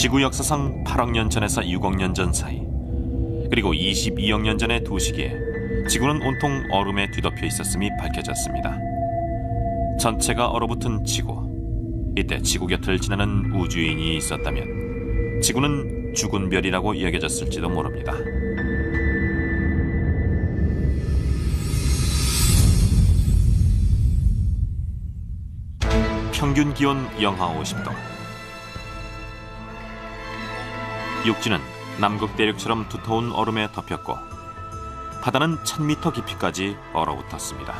지구 역사상 8억 년 전에서 6억 년 전 사이, 그리고 22억 년 전의 두 시기에 지구는 온통 얼음에 뒤덮여 있었음이 밝혀졌습니다. 전체가 얼어붙은 지구. 이때 지구 곁을 지나는 우주인이 있었다면 지구는 죽은 별이라고 여겨졌을지도 모릅니다. 평균 기온 영하 50도. 육지는 남극 대륙처럼 두터운 얼음에 덮였고 바다는 1000m 깊이까지 얼어붙었습니다.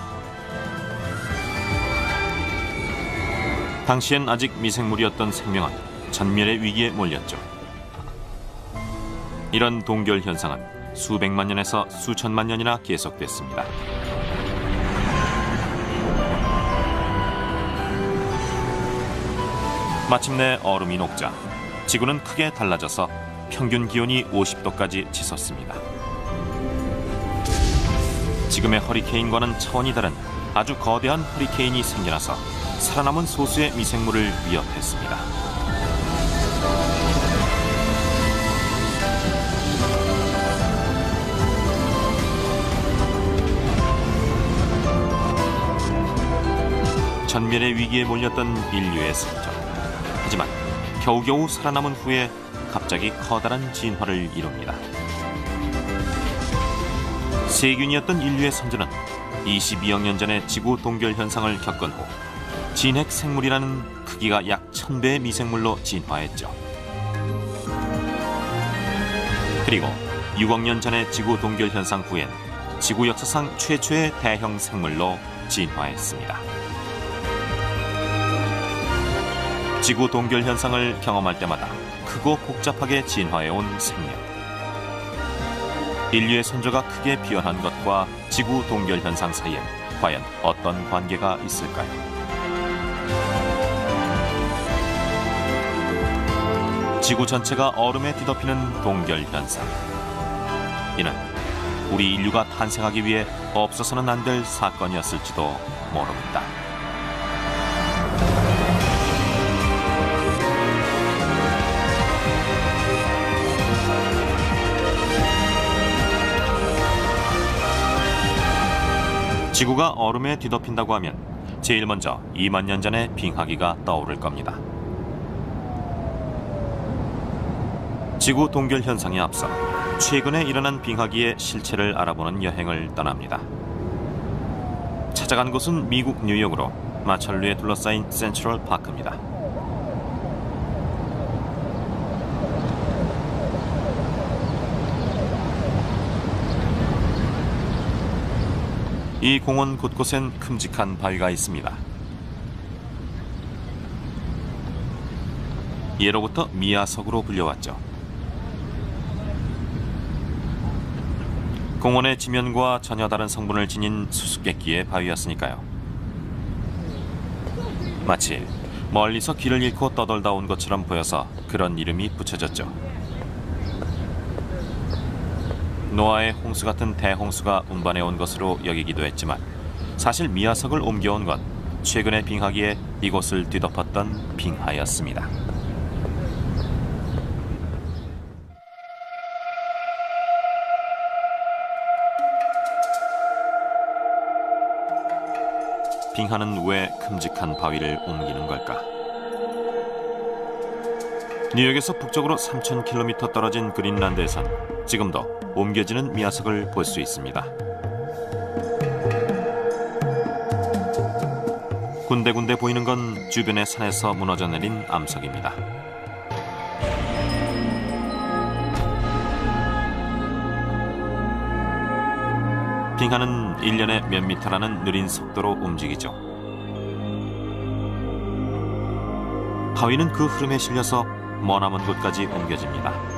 당시엔 아직 미생물이었던 생명은 전멸의 위기에 몰렸죠. 이런 동결 현상은 수백만 년에서 수천만 년이나 계속됐습니다. 마침내 얼음이 녹자 지구는 크게 달라져서 평균 기온이 50도까지 치솟습니다. 지금의 허리케인과는 차원이 다른 아주 거대한 허리케인이 생겨나서 살아남은 소수의 미생물을 위협했습니다. 전멸의 위기에 몰렸던 인류의 성적. 하지만 겨우겨우 살아남은 후에 갑자기 커다란 진화를 이룹니다. 세균이었던 인류의 선조는 22억 년 전에 지구 동결 현상을 겪은 후 진핵 생물이라는 크기가 약 1000배의 미생물로 진화했죠. 그리고 6억 년 전의 지구 동결 현상 후엔 지구 역사상 최초의 대형 생물로 진화했습니다. 지구 동결 현상을 경험할 때마다 크고 복잡하게 진화해온 생명. 인류의 선조가 크게 변한 것과 지구 동결 현상 사이엔 과연 어떤 관계가 있을까요? 지구 전체가 얼음에 뒤덮이는 동결 현상. 이는 우리 인류가 탄생하기 위해 없어서는 안 될 사건이었을지도 모릅니다. 지구가 얼음에 뒤덮인다고 하면 제일 먼저 2만 년 전의 빙하기가 떠오를 겁니다. 지구 동결 현상에 앞서 최근에 일어난 빙하기의 실체를 알아보는 여행을 떠납니다. 찾아간 곳은 미국 뉴욕으로 마천루에 둘러싸인 센트럴 파크입니다. 이 공원 곳곳엔 큼직한 바위가 있습니다. 예로부터 미아석으로 불려왔죠. 공원의 지면과 전혀 다른 성분을 지닌 수수께끼의 바위였으니까요. 마치 멀리서 길을 잃고 떠돌다 온 것처럼 보여서 그런 이름이 붙여졌죠. 노아의 홍수 같은 대홍수가 운반해온 것으로 여기기도 했지만 사실 미아석을 옮겨온 건 최근의 빙하기에 이곳을 뒤덮었던 빙하였습니다. 빙하는 왜 큼직한 바위를 옮기는 걸까? 뉴욕에서 북쪽으로 3000km 떨어진 그린란드에선 지금도 옮겨지는 미아석을 볼 수 있습니다. 군데군데 보이는 건 주변의 산에서 무너져 내린 암석입니다. 빙하는 1년에 몇 미터라는 느린 속도로 움직이죠. 바위는 그 흐름에 실려서 머나먼 곳까지 옮겨집니다.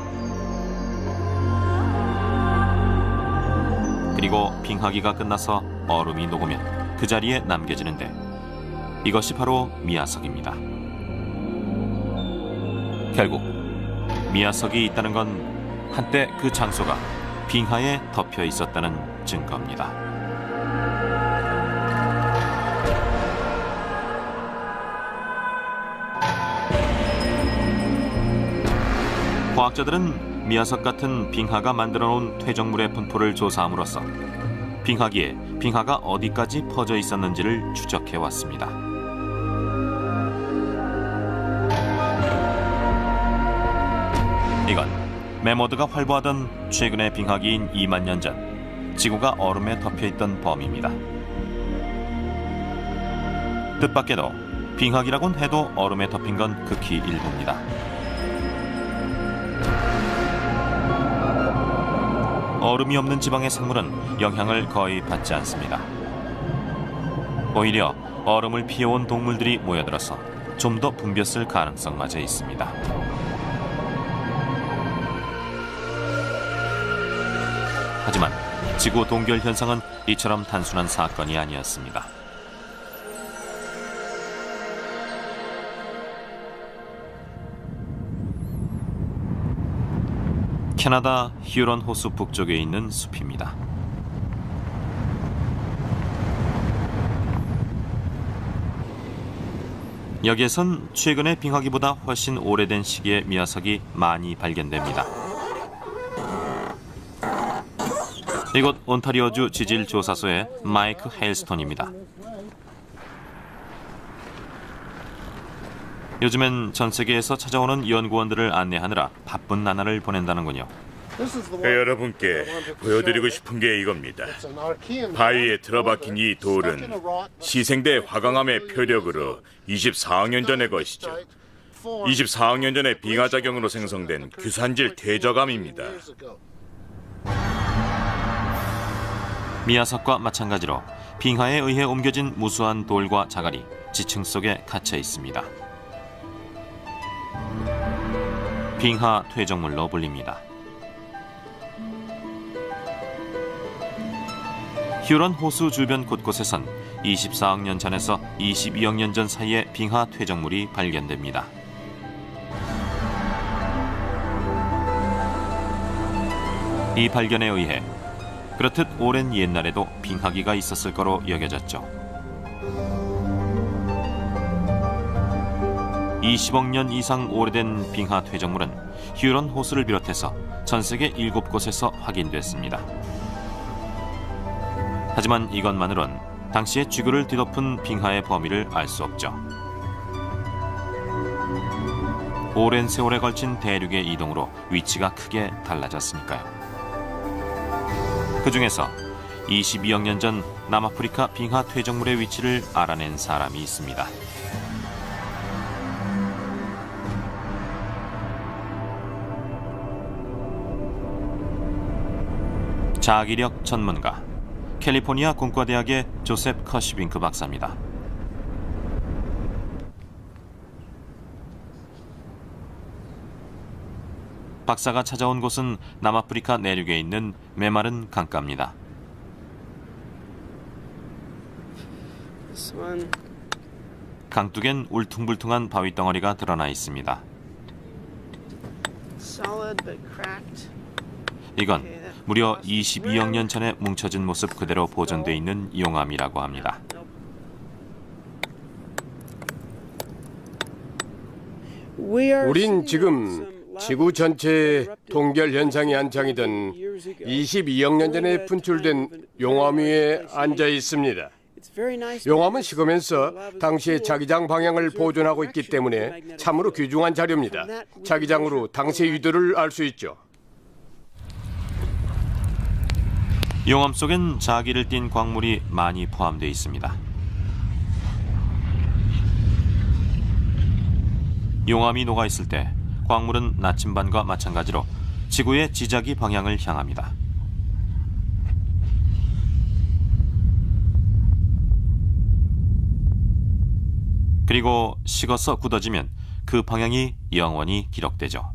그리고 빙하기가 끝나서 얼음이 녹으면 그 자리에 남겨지는데 이것이 바로 미아석입니다. 결국 미아석이 있다는 건 한때 그 장소가 빙하에 덮여 있었다는 증거입니다. 과학자들은 미야석 같은 빙하가 만들어 놓은 퇴적물의 분포를 조사함으로써 빙하기에 빙하가 어디까지 퍼져 있었는지를 추적해 왔습니다. 이건 매머드가 활보하던 최근의 빙하기인 2만 년 전 지구가 얼음에 덮여있던 범위입니다. 뜻밖에도 빙하기라곤 해도 얼음에 덮인 건 극히 일부입니다. 얼음이 없는 지방의 생물은 영향을 거의 받지 않습니다. 오히려 얼음을 피해온 동물들이 모여들어서 좀 더 붐볐을 가능성마저 있습니다. 하지만 지구 동결 현상은 이처럼 단순한 사건이 아니었습니다. 캐나다 휴런 호수 북쪽에 있는 숲입니다. 여기에선 최근의 빙하기보다 훨씬 오래된 시기의 미야석이 많이 발견됩니다. 이곳 온타리오주 지질조사소의 마이크 헤일스톤입니다. 요즘엔 전 세계에서 찾아오는 연구원들을 안내하느라 바쁜 나날을 보낸다는군요. 여러분께 보여드리고 싶은 게 이겁니다. 바위에 들어박힌 이 돌은 시생대 화강암의 표력으로 24억 년 전의 것이죠. 24억 년 전의 빙하작용으로 생성된 규산질 퇴적암입니다. 미야석과 마찬가지로 빙하에 의해 옮겨진 무수한 돌과 자갈이 지층 속에 갇혀 있습니다. 빙하 퇴적물로 불립니다. 휴런 호수 주변 곳곳에선 24억 년 전에서 22억 년 전 사이에 빙하 퇴적물이 발견됩니다. 이 발견에 의해 그렇듯 오랜 옛날에도 빙하기가 있었을 거로 여겨졌죠. 20억 년 이상 오래된 빙하 퇴적물은 휴런 호수를 비롯해서 전 세계 7곳에서 확인됐습니다. 하지만 이것만으론 당시의 지구를 뒤덮은 빙하의 범위를 알 수 없죠. 오랜 세월에 걸친 대륙의 이동으로 위치가 크게 달라졌으니까요. 그 중에서 22억 년 전 남아프리카 빙하 퇴적물의 위치를 알아낸 사람이 있습니다. 자기력 전문가, 캘리포니아 공과대학의 조셉 커시빙크 박사입니다. 박사가 찾아온 곳은 남아프리카 내륙에 있는 메마른 강가입니다. 강둑엔 울퉁불퉁한 바위 덩어리가 드러나 있습니다. 이건 무려 22억 년 전에 뭉쳐진 모습 그대로 보존돼 있는 용암이라고 합니다. 우린 지금 지구 전체에 동결 현상이 한창이던 22억 년 전에 분출된 용암 위에 앉아 있습니다. 용암은 식으면서 당시의 자기장 방향을 보존하고 있기 때문에 참으로 귀중한 자료입니다. 자기장으로 당시의 위도를 알 수 있죠. 용암 속엔 자기를 띤 광물이 많이 포함되어 있습니다. 용암이 녹아있을 때 광물은 나침반과 마찬가지로 지구의 지자기 방향을 향합니다. 그리고 식어서 굳어지면 그 방향이 영원히 기록되죠.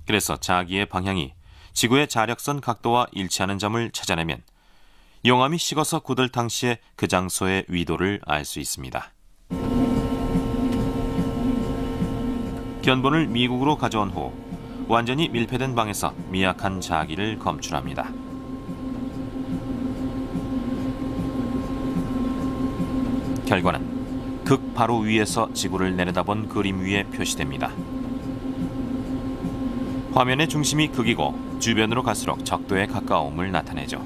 그래서 자기의 방향이 지구의 자력선 각도와 일치하는 점을 찾아내면 용암이 식어서 굳을 당시에 그 장소의 위도를 알 수 있습니다. 견본을 미국으로 가져온 후 완전히 밀폐된 방에서 미약한 자기를 검출합니다. 결과는 극 바로 위에서 지구를 내려다본 그림 위에 표시됩니다. 화면의 중심이 극이고 주변으로 갈수록 적도에 가까움을 나타내죠.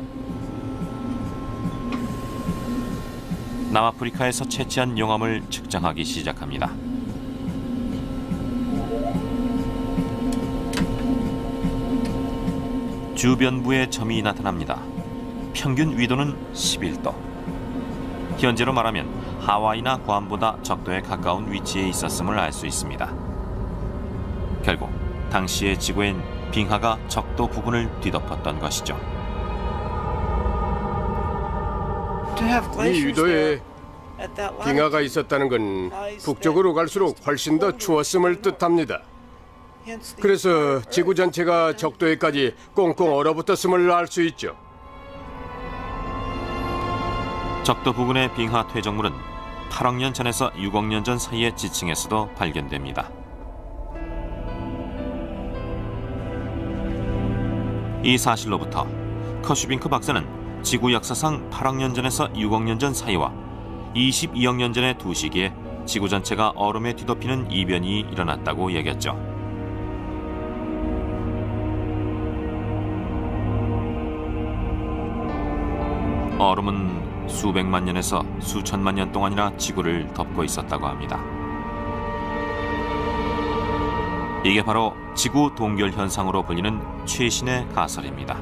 남아프리카에서 채취한 용암을 측정하기 시작합니다. 주변부에 점이 나타납니다. 평균 위도는 11도. 현재로 말하면 하와이나 괌보다 적도에 가까운 위치에 있었음을 알 수 있습니다. 결국 당시의 지구엔 빙하가 적도 부근을 뒤덮었던 것이죠. 이 위도에 빙하가 있었다는 건 북쪽으로 갈수록 훨씬 더 추웠음을 뜻합니다. 그래서 지구 전체가 적도에까지 꽁꽁 얼어붙었음을 알 수 있죠. 적도 부근의 빙하 퇴적물은 8억 년 전에서 6억 년 전 사이의 지층에서도 발견됩니다. 이 사실로부터 커슈빙크 박사는 지구 역사상 8억 년 전에서 6억 년 전 사이와 22억 년 전의 두 시기에 지구 전체가 얼음에 뒤덮이는 이변이 일어났다고 얘기했죠. 얼음은 수백만 년에서 수천만 년 동안이나 지구를 덮고 있었다고 합니다. 이게 바로 지구 동결 현상으로 불리는 최신의 가설입니다.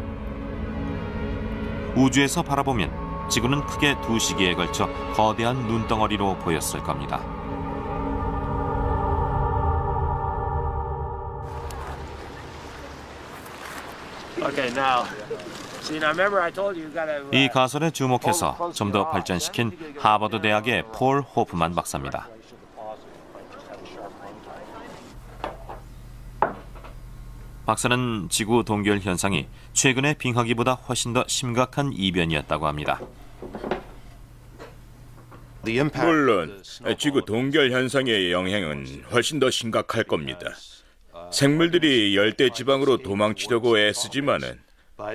우주에서 바라보면 지구는 크게 두 시기에 걸쳐 거대한 눈덩어리로 보였을 겁니다. 이 가설에 주목해서 좀 더 발전시킨 하버드 대학의 폴 호프만 박사입니다. 박사는 지구 동결 현상이 최근의 빙하기보다 훨씬 더 심각한 이변이었다고 합니다. 물론 지구 동결 현상의 영향은 훨씬 더 심각할 겁니다. 생물들이 열대 지방으로 도망치려고 애쓰지만은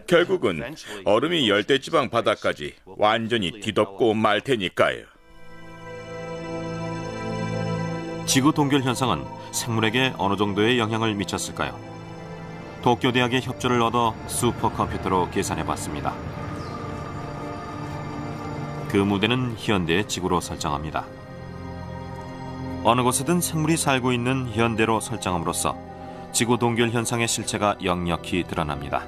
결국은 얼음이 열대 지방 바다까지 완전히 뒤덮고 말 테니까요. 지구 동결 현상은 생물에게 어느 정도의 영향을 미쳤을까요? 도쿄 대학의 협조를 얻어 슈퍼컴퓨터로 계산해 봤습니다. 그 무대는 현대의 지구로 설정합니다. 어느 곳에든 생물이 살고 있는 현대로 설정함으로써 지구 동결 현상의 실체가 역력히 드러납니다.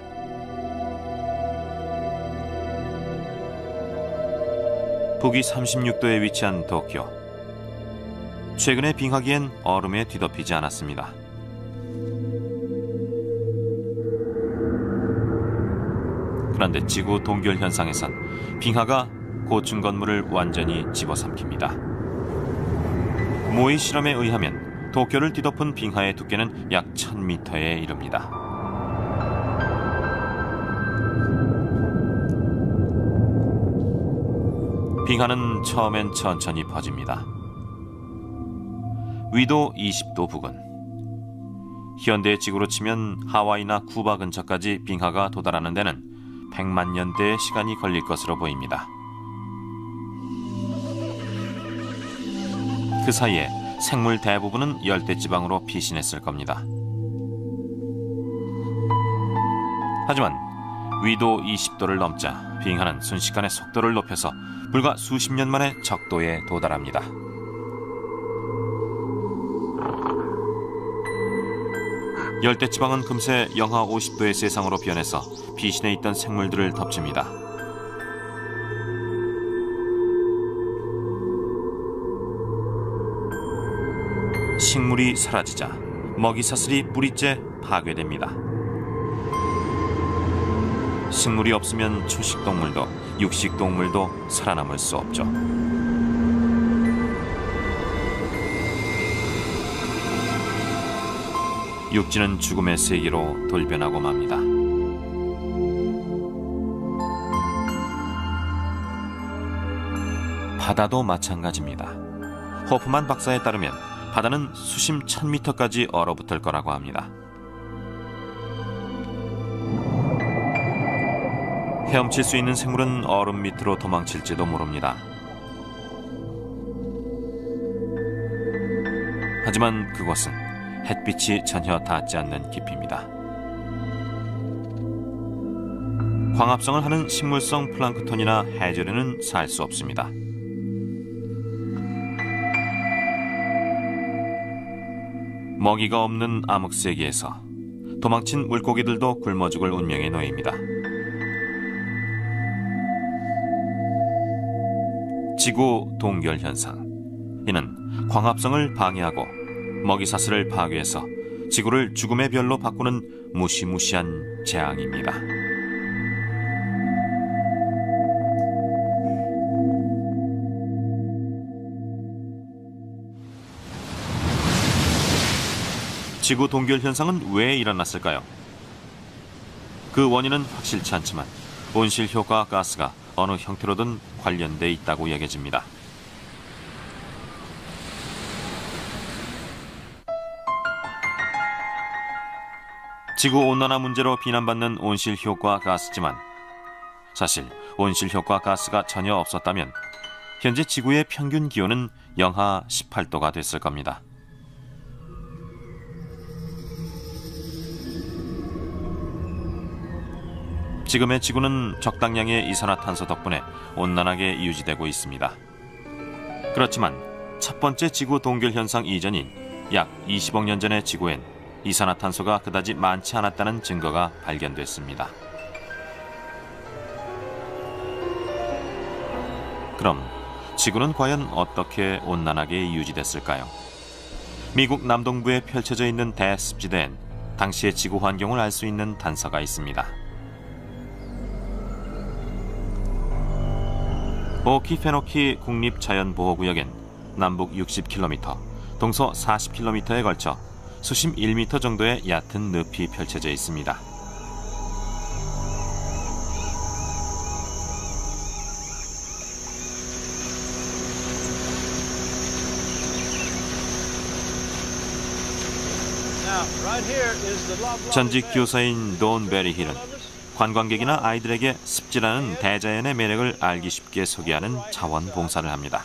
북위 36도에 위치한 도쿄. 최근의 빙하기엔 얼음에 뒤덮이지 않았습니다. 그런데 지구 동결 현상에선 빙하가 고층 건물을 완전히 집어삼킵니다. 모의 실험에 의하면 도쿄를 뒤덮은 빙하의 두께는 약 1000m에 이릅니다. 빙하는 처음엔 천천히 퍼집니다. 위도 20도 부근. 현대 지구로 치면 하와이나 쿠바 근처까지 빙하가 도달하는 데는 100만 년대의 시간이 걸릴 것으로 보입니다. 그 사이에 생물 대부분은 열대지방으로 피신했을 겁니다. 하지만 위도 20도를 넘자 빙하는 순식간에 속도를 높여서 불과 수십 년 만에 적도에 도달합니다. 열대지방은 금세 영하 50도의 세상으로 변해서 피신해 있던 생물들을 덮칩니다. 식물이 사라지자 먹이사슬이 뿌리째 파괴됩니다. 식물이 없으면 초식동물도 육식동물도 살아남을 수 없죠. 육지는 죽음의 세계로 돌변하고 맙니다. 바다도 마찬가지입니다. 호프만 박사에 따르면 바다는 수심 1000m까지 얼어붙을 거라고 합니다. 헤엄칠 수 있는 생물은 얼음 밑으로 도망칠지도 모릅니다. 하지만 그곳은 햇빛이 전혀 닿지 않는 깊이입니다. 광합성을 하는 식물성 플랑크톤이나 해조류는 살 수 없습니다. 먹이가 없는 암흑 세계에서 도망친 물고기들도 굶어 죽을 운명에 놓입니다. 지구 동결 현상. 이는 광합성을 방해하고 먹이사슬을 파괴해서 지구를 죽음의 별로 바꾸는 무시무시한 재앙입니다. 지구 동결 현상은 왜 일어났을까요? 그 원인은 확실치 않지만 온실 효과 가스가 어느 형태로든 관련돼 있다고 여겨집니다. 지구 온난화 문제로 비난받는 온실 효과 가스지만 사실 온실 효과 가스가 전혀 없었다면 현재 지구의 평균 기온은 영하 18도가 됐을 겁니다. 지금의 지구는 적당량의 이산화탄소 덕분에 온난하게 유지되고 있습니다. 그렇지만 첫 번째 지구 동결 현상 이전인 약 20억 년 전의 지구엔 이산화탄소가 그다지 많지 않았다는 증거가 발견됐습니다. 그럼 지구는 과연 어떻게 온난하게 유지됐을까요? 미국 남동부에 펼쳐져 있는 대습지대엔 당시의 지구 환경을 알 수 있는 단서가 있습니다. 오키페노키 국립자연보호구역엔 남북 60km, 동서 40km에 걸쳐 수심 1m 정도의 얕은 늪이 펼쳐져 있습니다. 전직 교사인 돈 베리힐은 관광객이나 아이들에게 습지라는 대자연의 매력을 알기 쉽게 소개하는 자원봉사를 합니다.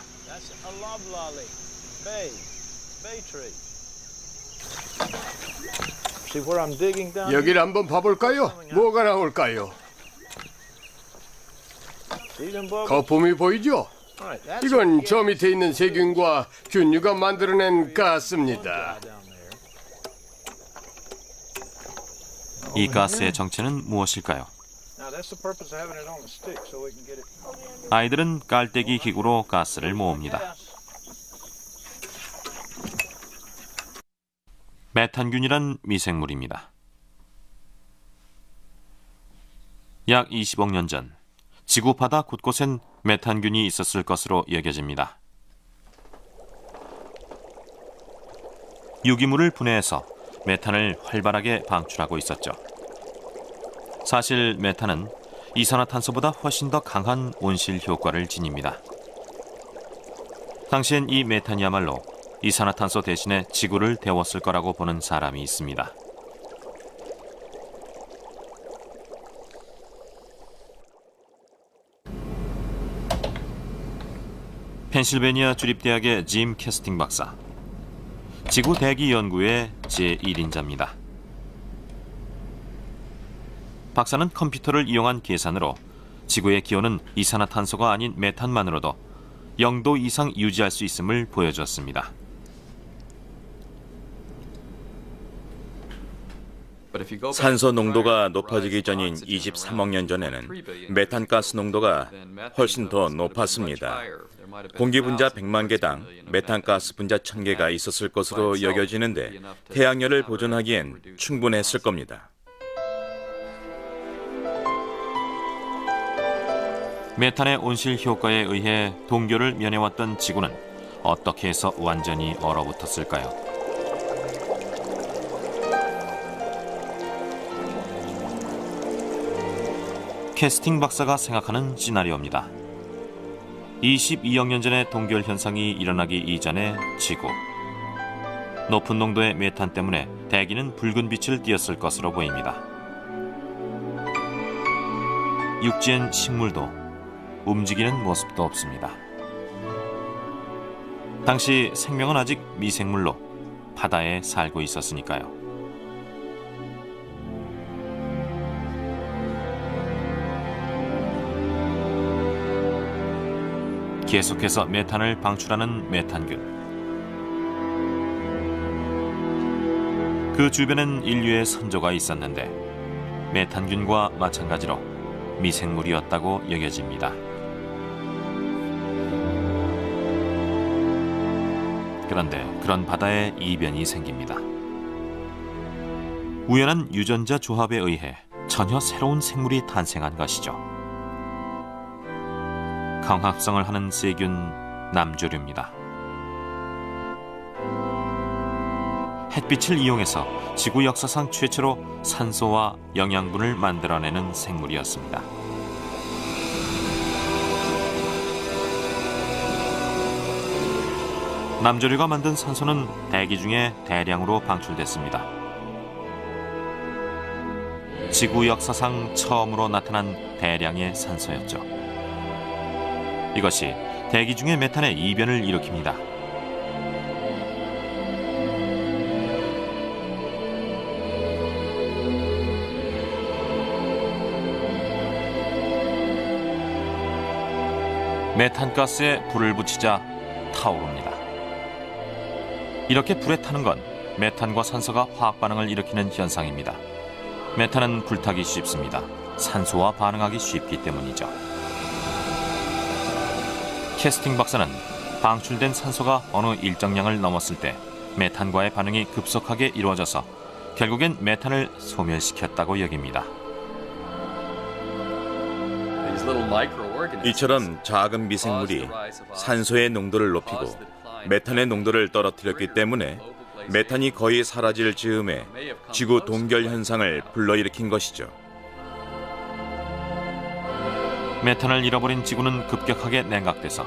여기를 한번 봐볼까요? 뭐가 나올까요? 거품이 보이죠? 이건 저 밑에 있는 세균과 균류가 만들어낸 가스입니다. 이 가스의 정체는 무엇일까요? 아이들은 깔때기 기구로 가스를 모읍니다. 메탄균이란 미생물입니다. 약 20억 년 전 지구 바다 곳곳엔 메탄균이 있었을 것으로 여겨집니다. 유기물을 분해해서 메탄을 활발하게 방출하고 있었죠. 사실 메탄은 이산화탄소보다 훨씬 더 강한 온실 효과를 지닙니다. 당시엔 이 메탄이야말로 이산화탄소 대신에 지구를 데웠을 거라고 보는 사람이 있습니다. 펜실베니아 주립대학의 짐 캐스팅 박사. 지구 대기 연구의 제1인자입니다. 박사는 컴퓨터를 이용한 계산으로 지구의 기온은 이산화탄소가 아닌 메탄만으로도 0도 이상 유지할 수 있음을 보여주었습니다. 산소 농도가 높아지기 전인 23억 년 전에는 메탄가스 농도가 훨씬 더 높았습니다. 공기 분자 100만 개당 메탄가스 분자 1000개가 있었을 것으로 여겨지는데 태양열을 보존하기엔 충분했을 겁니다. 메탄의 온실 효과에 의해 동결을 면해왔던 지구는 어떻게 해서 완전히 얼어붙었을까요? 캐스팅 박사가 생각하는 시나리오입니다. 22억 년 전의 동결 현상이 일어나기 이전의 지구. 높은 농도의 메탄 때문에 대기는 붉은 빛을 띠었을 것으로 보입니다. 육지엔 식물도 움직이는 모습도 없습니다. 당시 생명은 아직 미생물로 바다에 살고 있었으니까요. 계속해서 메탄을 방출하는 메탄균. 그 주변엔 인류의 선조가 있었는데 메탄균과 마찬가지로 미생물이었다고 여겨집니다. 그런데 그런 바다에 이변이 생깁니다. 우연한 유전자 조합에 의해 전혀 새로운 생물이 탄생한 것이죠. 강합성을 하는 세균 남조류입니다. 햇빛을 이용해서 지구 역사상 최초로 산소와 영양분을 만들어내는 생물이었습니다. 남조류가 만든 산소는 대기 중에 대량으로 방출됐습니다. 지구 역사상 처음으로 나타난 대량의 산소였죠. 이것이 대기 중의 메탄의 이변을 일으킵니다. 메탄가스에 불을 붙이자 타오릅니다. 이렇게 불에 타는 건 메탄과 산소가 화학 반응을 일으키는 현상입니다. 메탄은 불타기 쉽습니다. 산소와 반응하기 쉽기 때문이죠. 캐스팅 박사는 방출된 산소가 어느 일정량을 넘었을 때 메탄과의 반응이 급속하게 이루어져서 결국엔 메탄을 소멸시켰다고 여깁니다. 이처럼 작은 미생물이 산소의 농도를 높이고 메탄의 농도를 떨어뜨렸기 때문에 메탄이 거의 사라질 즈음에 지구 동결 현상을 불러일으킨 것이죠. 메탄을 잃어버린 지구는 급격하게 냉각돼서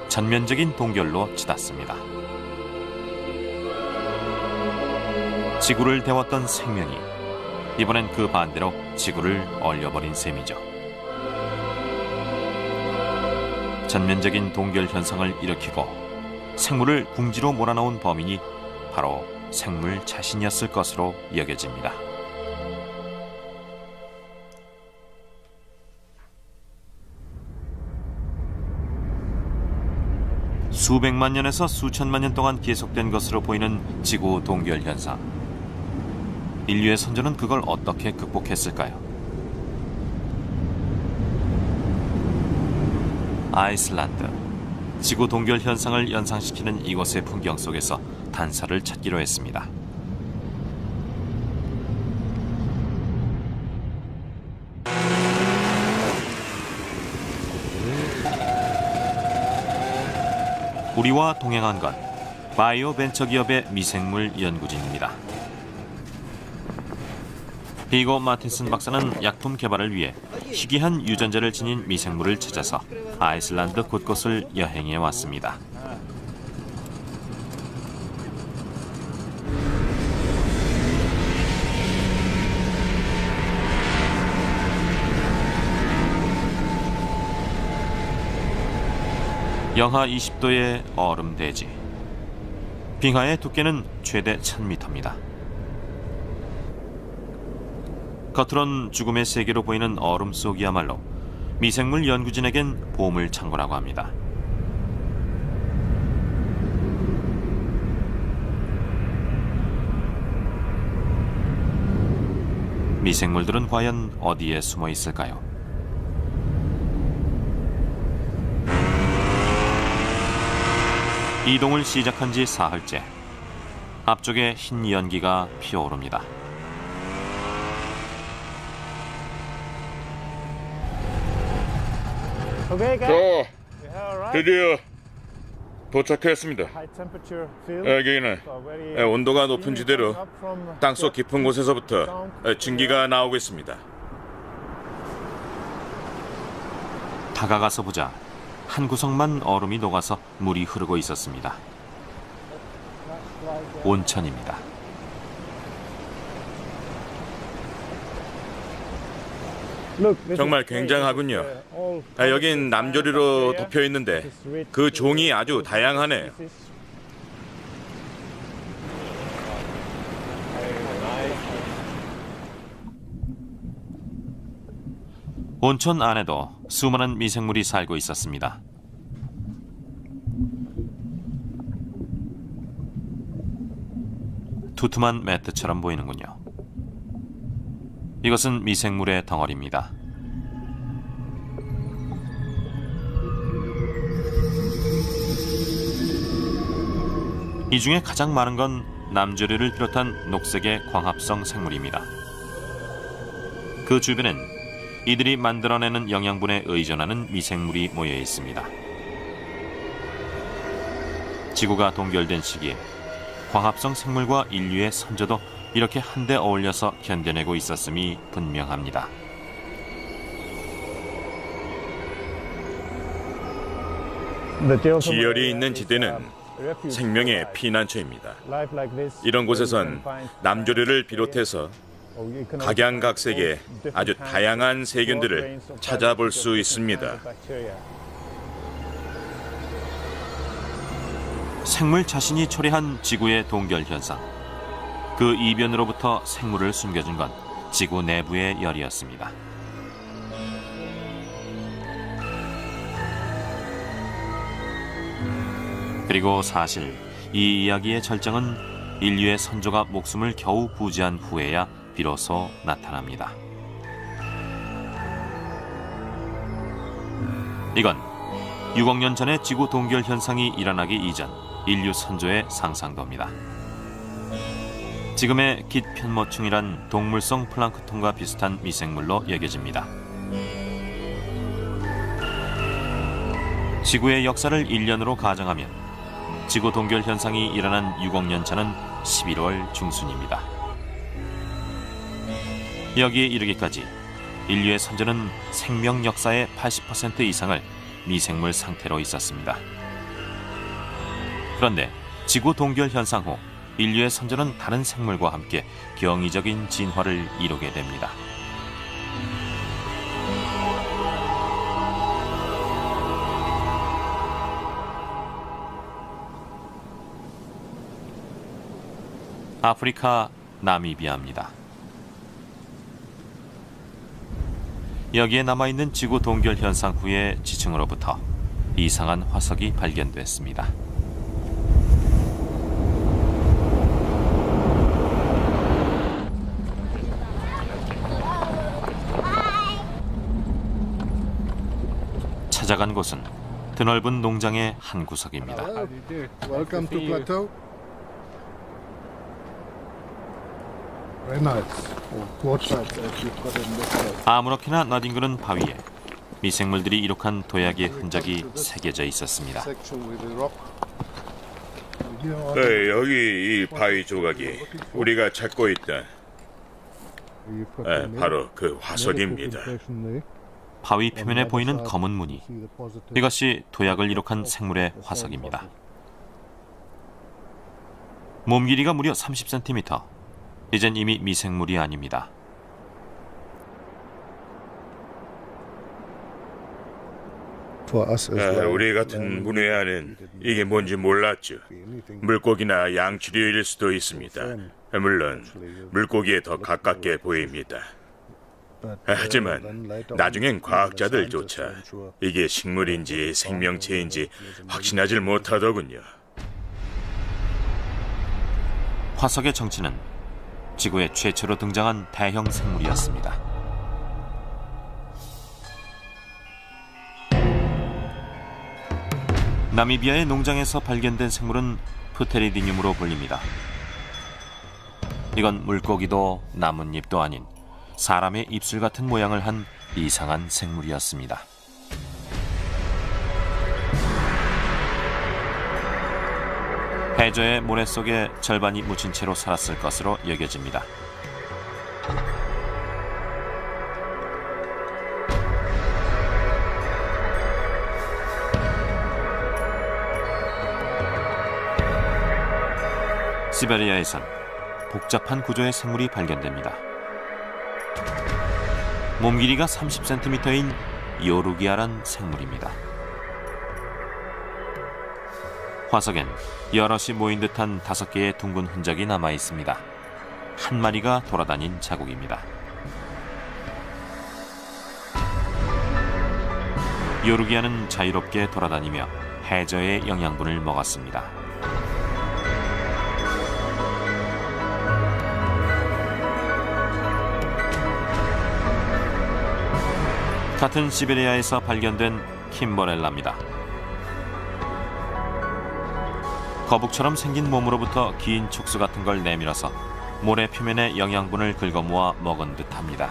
전면적인 동결로 치닫습니다. 지구를 데웠던 생명이 이번엔 그 반대로 지구를 얼려버린 셈이죠. 전면적인 동결 현상을 일으키고 생물을 궁지로 몰아넣은 범인이 바로 생물 자신이었을 것으로 여겨집니다. 수백만 년에서 수천만 년 동안 계속된 것으로 보이는 지구 동결 현상. 인류의 선조는 그걸 어떻게 극복했을까요? 아이슬란드. 지구 동결 현상을 연상시키는 이곳의 풍경 속에서 단서를 찾기로 했습니다. 우리와 동행한 건 바이오 벤처 기업의 미생물 연구진입니다. 비고 마틴슨 박사는 약품 개발을 위해 희귀한 유전자를 지닌 미생물을 찾아서 아이슬란드 곳곳을 여행해 왔습니다. 영하 20도의 얼음 대지. 빙하의 두께는 최대 1000m입니다. 겉으론 죽음의 세계로 보이는 얼음 속이야말로 미생물 연구진에겐 보물 창고라고 합니다. 미생물들은 과연 어디에 숨어 있을까요? 이동을 시작한 지 사흘째. 앞쪽에 흰 연기가 피어오릅니다. 자, 드디어 도착했습니다. 여기는 온도가 높은 지대로 땅속 깊은 곳에서부터 증기가 나오고 있습니다. 다가가서 보자 한 구석만 얼음이 녹아서 물이 흐르고 있었습니다. 온천입니다. 정말 굉장하군요. 여긴 남조류로 덮여 있는데 그 종이 아주 다양하네요. 온천 안에도 수많은 미생물이 살고 있었습니다. 두툼한 매트처럼 보이는군요. 이것은 미생물의 덩어리입니다. 이 중에 가장 많은 건 남조류를 비롯한 녹색의 광합성 생물입니다. 그 주변엔 이들이 만들어내는 영양분에 의존하는 미생물이 모여 있습니다. 지구가 동결된 시기에 광합성 생물과 인류의 선조도 이렇게 한데 어울려서 견뎌내고 있었음이 분명합니다. 지열이 있는 지대는 생명의 피난처입니다. 이런 곳에선 남조류를 비롯해서 각양각색의 아주 다양한 세균들을 찾아볼 수 있습니다. 생물 자신이 초래한 지구의 동결 현상. 그 이변으로부터 생물을 숨겨준 건 지구 내부의 열이었습니다. 그리고 사실 이 이야기의 절정은 인류의 선조가 목숨을 겨우 부지한 후에야 비로소 나타납니다. 이건 6억 년 전에 지구 동결 현상이 일어나기 이전 인류 선조의 상상도입니다. 지금의 깃편모충이란 동물성 플랑크톤과 비슷한 미생물로 여겨집니다. 지구의 역사를 1년으로 가정하면 지구 동결 현상이 일어난 6억 년 전은 11월 중순입니다. 여기에 이르기까지 인류의 선조는 생명 역사의 80% 이상을 미생물 상태로 있었습니다. 그런데 지구 동결 현상 후 인류의 선조는 다른 생물과 함께 경이적인 진화를 이루게 됩니다. 아프리카 나미비아입니다. 여기에 남아있는 지구 동결 현상 후의 지층으로부터 이상한 화석이 발견됐습니다. 찾아간 곳은 드넓은 농장의 한 구석입니다. Welcome to Plateau. Very nice. Watch that if you've got in this place. 아무렇게나 놔뒹구는 바위에 미생물들이 이룩한 도약의 흔적이 새겨져 있었습니다. Section with the rock. Here are 네, 여기 이 바위 조각이 우리가 찾고 있다. you've got 네, the 바로 그 화석입니다. impression there. 바위 표면에 보이는 검은 무늬, See the positive. 이것이 도약을 이룩한 생물의 화석입니다. 몸 길이가 무려 30cm. 이젠 이미 미생물이 아닙니다. For us as well. 우리 같은 문외한은 이게 뭔지 몰랐죠. 물고기나 양치류일 수도 있습니다. 물론 물고기에 더 가깝게 보입니다. 하지만 나중엔 과학자들조차 이게 식물인지 생명체인지 확신하지 못하더군요. 화석의 정체는 지구에 최초로 등장한 대형 생물이었습니다. 나미비아의 농장에서 발견된 생물은 프테리디듐으로 불립니다. 이건 물고기도 나뭇잎도 아닌 사람의 입술 같은 모양을 한 이상한 생물이었습니다. 해저의 모래 속에 절반이 묻힌 채로 살았을 것으로 여겨집니다. 시베리아에선 복잡한 구조의 생물이 발견됩니다. 몸 길이가 30cm인 요루기아란 생물입니다. 화석엔 여럿이 모인 듯한 5개의 둥근 흔적이 남아 있습니다. 한 마리가 돌아다닌 자국입니다. 요루기아는 자유롭게 돌아다니며 해저의 영양분을 먹었습니다. 같은 시베리아에서 발견된 킴버렐라입니다. 거북처럼 생긴 몸으로부터 긴 촉수 같은 걸 내밀어서 모래 표면의 영양분을 긁어모아 먹은 듯합니다.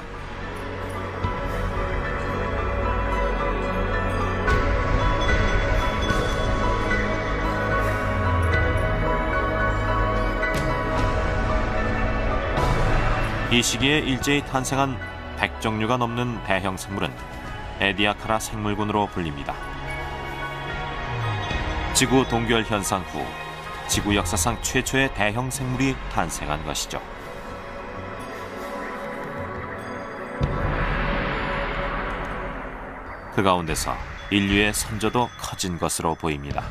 이 시기에 일제히 탄생한 100종류가 넘는 대형 생물은 에디아카라 생물군으로 불립니다. 지구 동결 현상 후 지구 역사상 최초의 대형 생물이 탄생한 것이죠. 그 가운데서 인류의 선조도 커진 것으로 보입니다.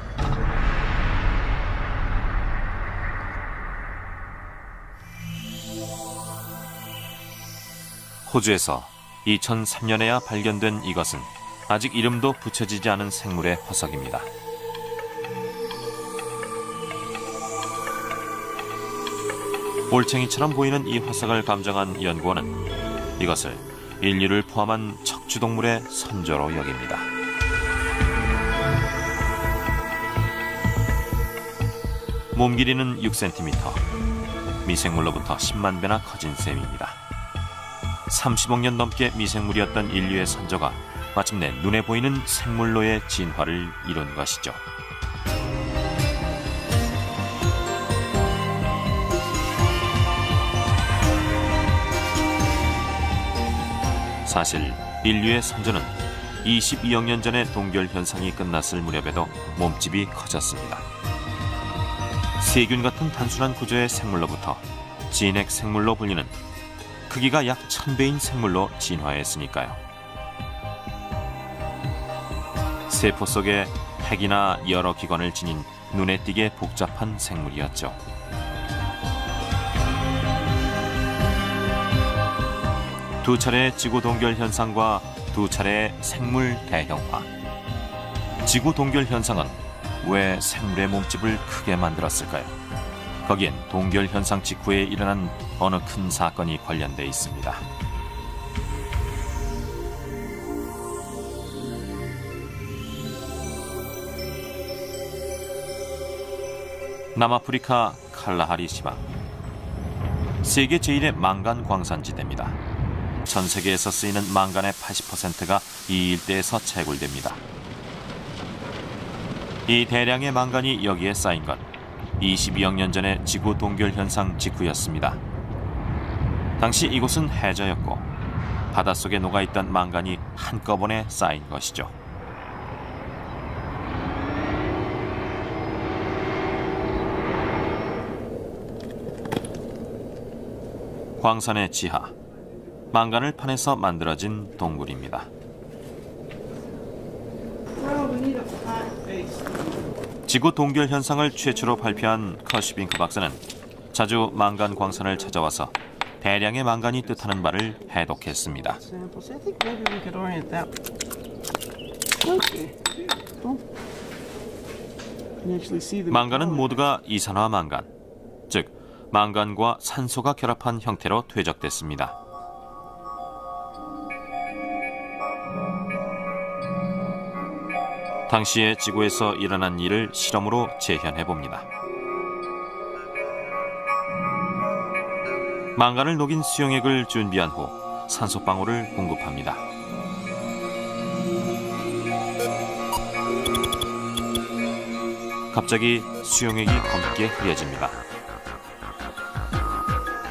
호주에서 2003년에야 발견된 이것은 아직 이름도 붙여지지 않은 생물의 화석입니다. 올챙이처럼 보이는 이 화석을 감정한 연구원은 이것을 인류를 포함한 척추동물의 선조로 여깁니다. 몸 길이는 6cm, 미생물로부터 10만 배나 커진 셈입니다. 30억 년 넘게 미생물이었던 인류의 선조가 마침내 눈에 보이는 생물로의 진화를 이룬 것이죠. 사실 인류의 선조는 22억 년 전에 동결 현상이 끝났을 무렵에도 몸집이 커졌습니다. 세균 같은 단순한 구조의 생물로부터 진핵 생물로 불리는 크기가 약 1000배인 생물로 진화했으니까요. 세포 속에 핵이나 여러 기관을 지닌 눈에 띄게 복잡한 생물이었죠. 두 차례의 지구 동결 현상과 두 차례의 생물 대형화. 지구 동결 현상은 왜 생물의 몸집을 크게 만들었을까요? 거기엔 동결 현상 직후에 일어난 어느 큰 사건이 관련돼 있습니다. 남아프리카 칼라하리 시방. 세계 제1의 망간 광산지대입니다. 전 세계에서 쓰이는 망간의 80%가 이 일대에서 채굴됩니다. 이 대량의 망간이 여기에 쌓인 건 22억 년 전의 지구 동결 현상 직후였습니다. 당시 이곳은 해저였고 바닷속에 녹아있던 망간이 한꺼번에 쌓인 것이죠. 광산의 지하, 망간을 파내서 만들어진 동굴입니다. 지구 동결 현상을 최초로 발표한 커슈빙크 박사는 자주 망간 광산을 찾아와서 대량의 망간이 뜻하는 바를 해독했습니다. 망간은 모두가 이산화 망간, 즉 망간과 산소가 결합한 형태로 퇴적됐습니다. 당시의 지구에서 일어난 일을 실험으로 재현해봅니다. 망간을 녹인 수용액을 준비한 후 산소방울을 공급합니다. 갑자기 수용액이 검게 흐려집니다.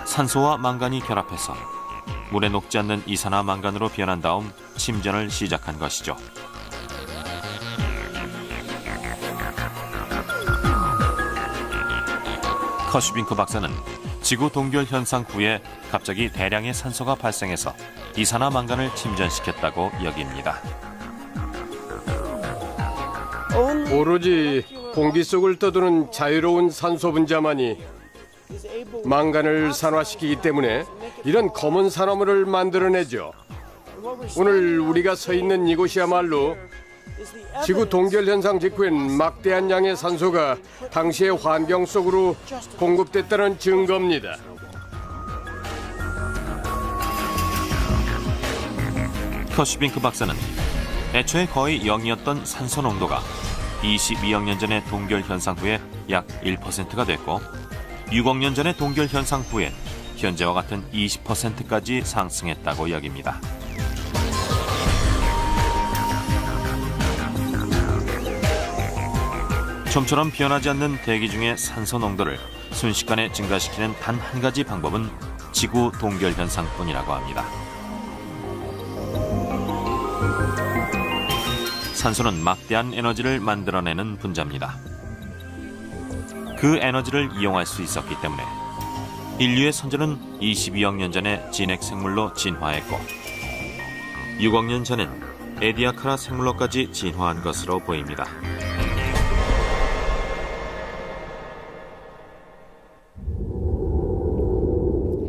산소와 망간이 결합해서 물에 녹지 않는 이산화 망간으로 변한 다음 침전을 시작한 것이죠. 커슈빙크 박사는 지구 동결 현상 후에 갑자기 대량의 산소가 발생해서 이산화 망간을 침전시켰다고 여깁니다. 오로지 공기 속을 떠도는 자유로운 산소 분자만이 망간을 산화시키기 때문에 이런 검은 산화물을 만들어내죠. 오늘 우리가 서 있는 이곳이야말로 지구 동결 현상 직후엔 막대한 양의 산소가 당시의 환경 속으로 공급됐다는 증거입니다. 커슈빙크 박사는 애초에 거의 0이었던 산소 농도가 22억 년 전의 동결 현상 후에 약 1%가 됐고 6억 년 전의 동결 현상 후엔 현재와 같은 20%까지 상승했다고 여깁니다. 좀처럼 변하지 않는 대기 중의 산소 농도를 순식간에 증가시키는 단 한 가지 방법은 지구 동결 현상뿐이라고 합니다. 산소는 막대한 에너지를 만들어내는 분자입니다. 그 에너지를 이용할 수 있었기 때문에 인류의 선조는 22억 년 전에 진핵 생물로 진화했고 6억 년 전엔 에디아카라 생물로까지 진화한 것으로 보입니다.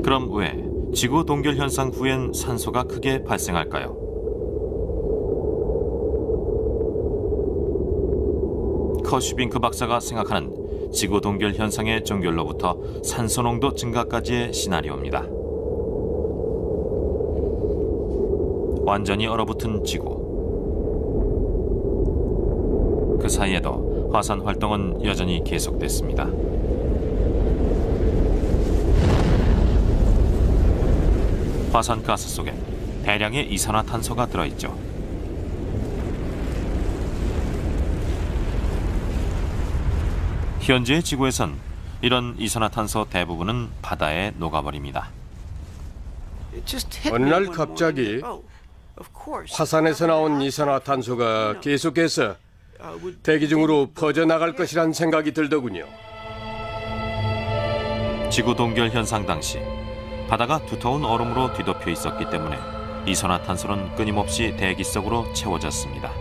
그럼 왜 지구 동결 현상 후엔 산소가 크게 발생할까요? 커슈빙크 박사가 생각하는 지구 동결 현상의 종결로부터 산소 농도 증가까지의 시나리오입니다. 완전히 얼어붙은 지구. 그 사이에도 화산 활동은 여전히 계속됐습니다. 화산 가스 속에 대량의 이산화탄소가 들어있죠. 현재의 지구에선 이런 이산화탄소 대부분은 바다에 녹아버립니다. 어느 날 갑자기 화산에서 나온 이산화탄소가 계속해서 대기 중으로 퍼져나갈 것이란 생각이 들더군요. 지구 동결 현상 당시 바다가 두터운 얼음으로 뒤덮여 있었기 때문에 이산화탄소는 끊임없이 대기 속으로 채워졌습니다.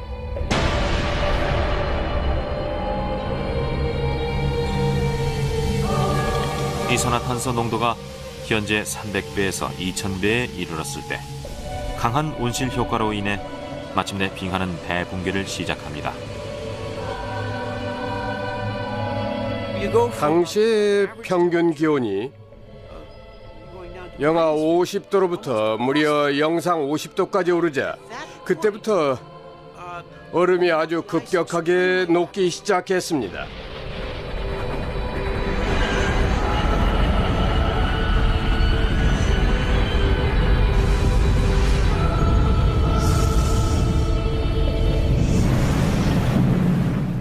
이산화탄소 농도가 현재 300배에서 2000배에 이르렀을 때 강한 온실 효과로 인해 마침내 빙하는 대붕괴를 시작합니다. 당시의 평균 기온이 영하 50도로부터 무려 영상 50도까지 오르자 그때부터 얼음이 아주 급격하게 녹기 시작했습니다.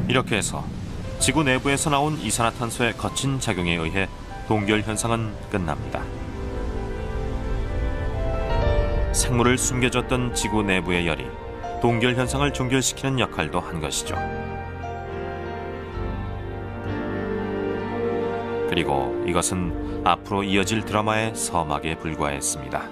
이렇게 해서 지구 내부에서 나온 이산화탄소의 거친 작용에 의해 동결 현상은 끝납니다. 생물을 숨겨줬던 지구 내부의 열이 동결 현상을 종결시키는 역할도 한 것이죠. 그리고 이것은 앞으로 이어질 드라마의 서막에 불과했습니다.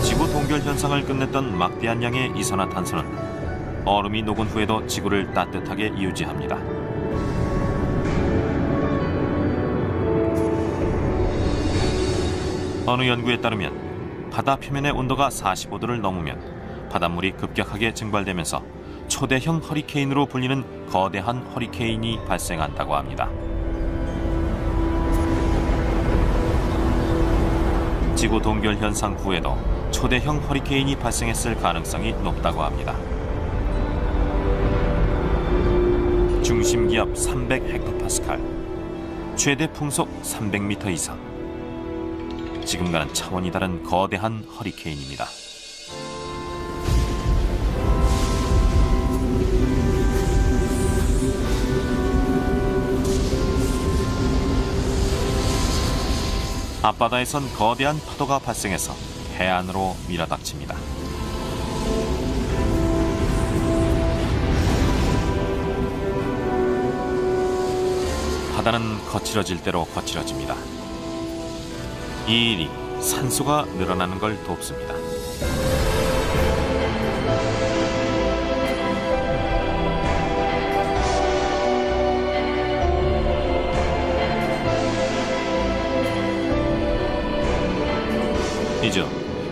지구 동결 현상을 끝냈던 막대한 양의 이산화탄소는 얼음이 녹은 후에도 지구를 따뜻하게 유지합니다. 어느 연구에 따르면 바다 표면의 온도가 45도를 넘으면 바닷물이 급격하게 증발되면서 초대형 허리케인으로 불리는 거대한 허리케인이 발생한다고 합니다. 지구 동결 현상 후에도 초대형 허리케인이 발생했을 가능성이 높다고 합니다. 중심 기압 300헥토파스칼, 최대 풍속 300m 이상. 지금과는 차원이 다른 거대한 허리케인입니다. 앞바다에선 거대한 파도가 발생해서 해안으로 밀어닥칩니다. 바다는 거칠어질 대로 거칠어집니다. 이 일이 산소가 늘어나는 걸 돕습니다. 이제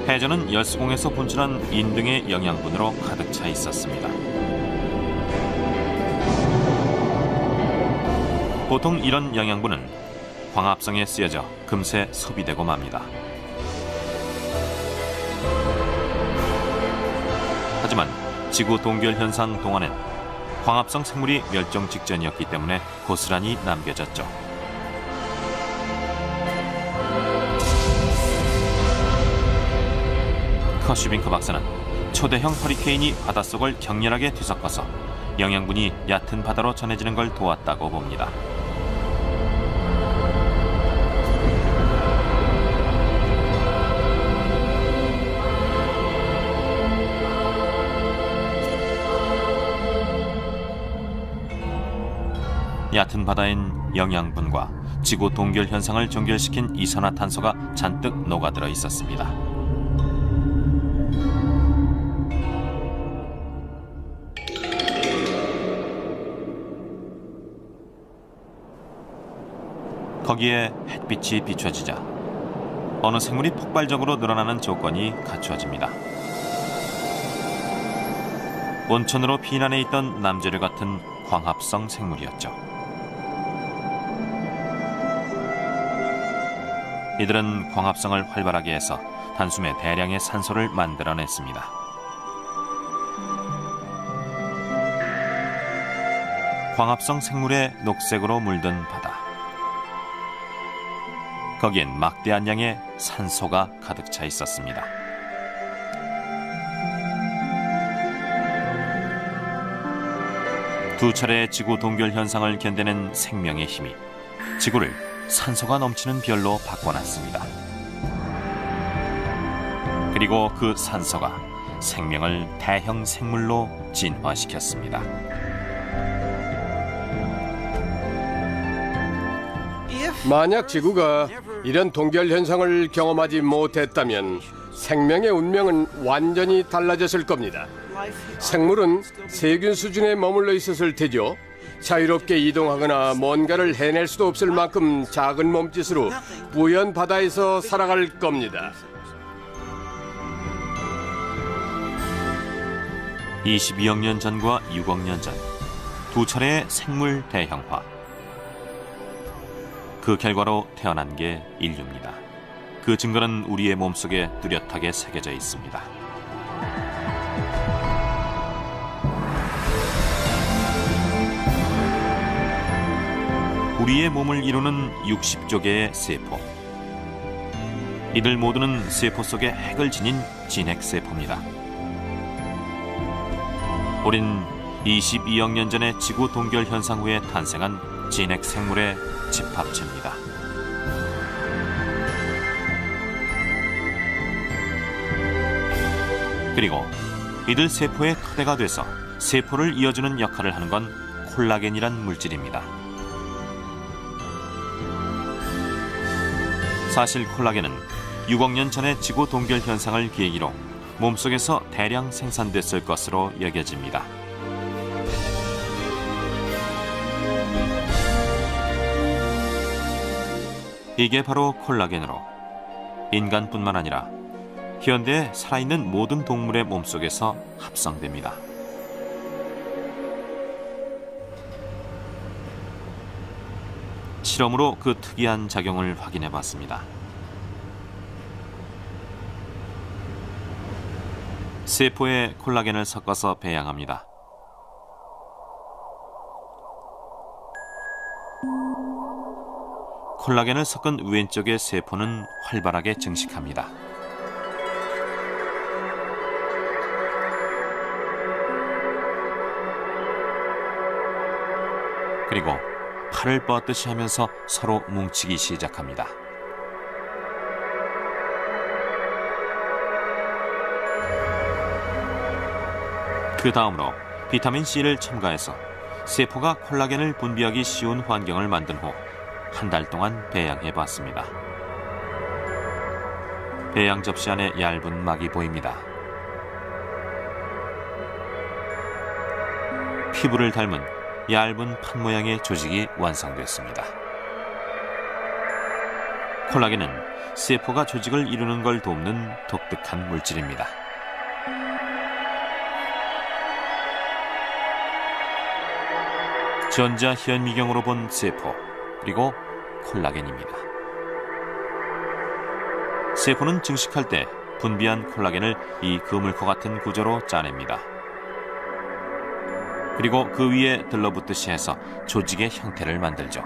해저는 열수공에서 분출한 인 등의 영양분으로 가득 차 있었습니다. 보통 이런 영양분은 광합성에 쓰여져 금세 소비되고 맙니다. 하지만 지구 동결 현상 동안엔 광합성 생물이 멸종 직전이었기 때문에 고스란히 남겨졌죠. 커슈빙크 박사는 초대형 허리케인이 바닷속을 격렬하게 뒤섞어서 영양분이 얕은 바다로 전해지는 걸 도왔다고 봅니다. 얕은 바다엔 영양분과 지구 동결 현상을 종결시킨 이산화탄소가 잔뜩 녹아들어 있었습니다. 거기에 햇빛이 비춰지자 어느 생물이 폭발적으로 늘어나는 조건이 갖추어집니다. 온천으로 피난해 있던 남재류 같은 광합성 생물이었죠. 이들은 광합성을 활발하게 해서 단숨에 대량의 산소를 만들어냈습니다. 광합성 생물의 녹색으로 물든 바다. 거기엔 막대한 양의 산소가 가득 차 있었습니다. 두 차례의 지구 동결 현상을 견뎌낸 생명의 힘이 지구를 산소가 넘치는 별로 바꿔놨습니다. 그리고 그 산소가 생명을 대형 생물로 진화시켰습니다. 만약 지구가 이런 동결 현상을 경험하지 못했다면 생명의 운명은 완전히 달라졌을 겁니다. 생물은 세균 수준에 머물러 있었을 테죠. 자유롭게 이동하거나 뭔가를 해낼 수도 없을 만큼 작은 몸짓으로 부연 바다에서 살아갈 겁니다. 22억 년 전과 6억 년 전, 두 차례의 생물 대형화. 그 결과로 태어난 게 인류입니다. 그 증거는 우리의 몸속에 뚜렷하게 새겨져 있습니다. 우리의 몸을 이루는 60조 개의 세포. 이들 모두는 세포 속에 핵을 지닌 진핵세포입니다. 우린 22억 년 전의 지구 동결 현상 후에 탄생한 진핵생물의 집합체입니다. 그리고 이들 세포의 토대가 돼서 세포를 이어주는 역할을 하는 건 콜라겐이란 물질입니다. 사실 콜라겐은 6억 년 전의 지구 동결 현상을 계기로 몸속에서 대량 생산됐을 것으로 여겨집니다. 이게 바로 콜라겐으로 인간뿐만 아니라 현대에 살아있는 모든 동물의 몸속에서 합성됩니다. 실험으로 그 특이한 작용을 확인해 봤습니다. 세포에 콜라겐을 섞어서 배양합니다. 콜라겐을 섞은 왼쪽의 세포는 활발하게 증식합니다. 그리고 팔을 뻗듯이 하면서 서로 뭉치기 시작합니다. 그 다음으로 비타민C를 첨가해서 세포가 콜라겐을 분비하기 쉬운 환경을 만든 후 한 달 동안 배양해 봤습니다. 배양 접시 안에 얇은 막이 보입니다. 피부를 닮은 얇은 판 모양의 조직이 완성됐습니다. 콜라겐은 세포가 조직을 이루는 걸 돕는 독특한 물질입니다. 전자 현미경으로 본 세포, 그리고 콜라겐입니다. 세포는 증식할 때 분비한 콜라겐을 이 그물코 같은 구조로 짜냅니다. 그리고 그 위에 들러붙듯이 해서 조직의 형태를 만들죠.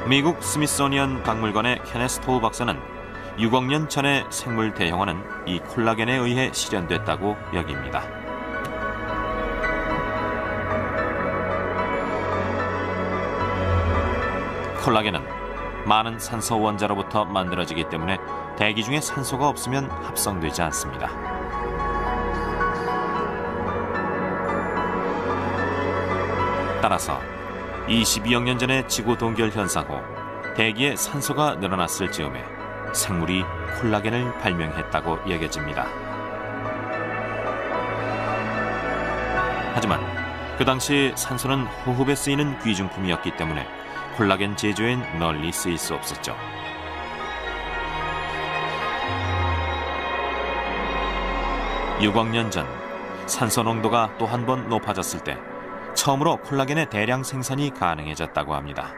미국 스미소니언 박물관의 케네스 토우 박사는 6억 년 전의 생물 대형화는 이 콜라겐에 의해 실현됐다고 여깁니다. 콜라겐은 많은 산소 원자로부터 만들어지기 때문에 대기 중에 산소가 없으면 합성되지 않습니다. 따라서 22억 년 전의 지구 동결 현상 후 대기에 산소가 늘어났을 즈음에 생물이 콜라겐을 발명했다고 여겨집니다. 하지만 그 당시 산소는 호흡에 쓰이는 귀중품이었기 때문에 콜라겐 제조엔 널리 쓰일 수 없었죠. (6억 년 전) 산소 농도가 또 한 번 높아졌을 때 처음으로 콜라겐의 대량 생산이 가능해졌다고 합니다.